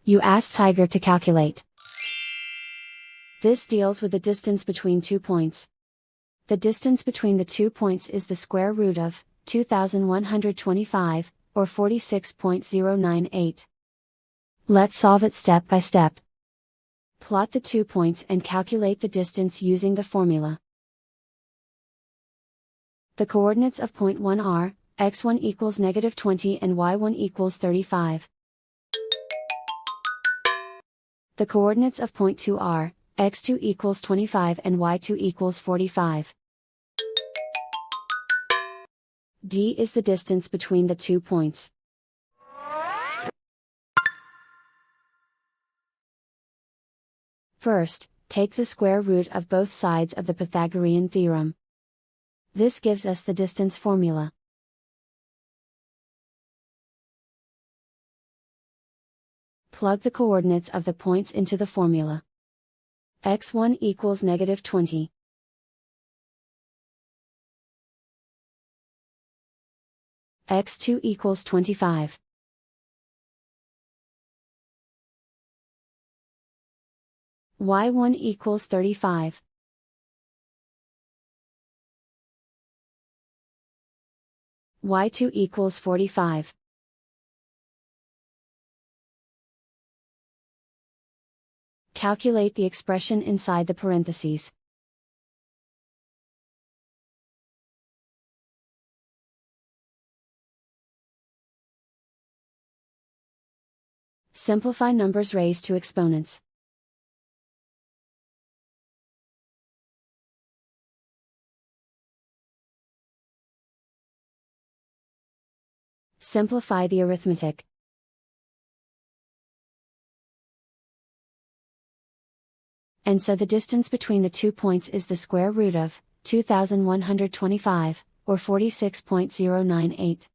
You ask Tiger to calculate. This deals with the distance between 2 points. The distance between the 2 points is the square root of 2125, or 46.098. Let's solve it step by step. Plot the 2 points and calculate the distance using the formula. The coordinates of point 1 are, x1 equals -20 and y1 equals 35. The coordinates of point 2 are, x2 equals 25 and y2 equals 45. D is the distance between the 2 points. First, take the square root of both sides of the Pythagorean theorem. This gives us the distance formula. Plug the coordinates of the points into the formula. x1 equals -20. x2 equals 25. y1 equals 35. y2 equals 45. Calculate the expression inside the parentheses. Simplify numbers raised to exponents. Simplify the arithmetic. And so the distance between the 2 points is the square root of 2125, or 46.098.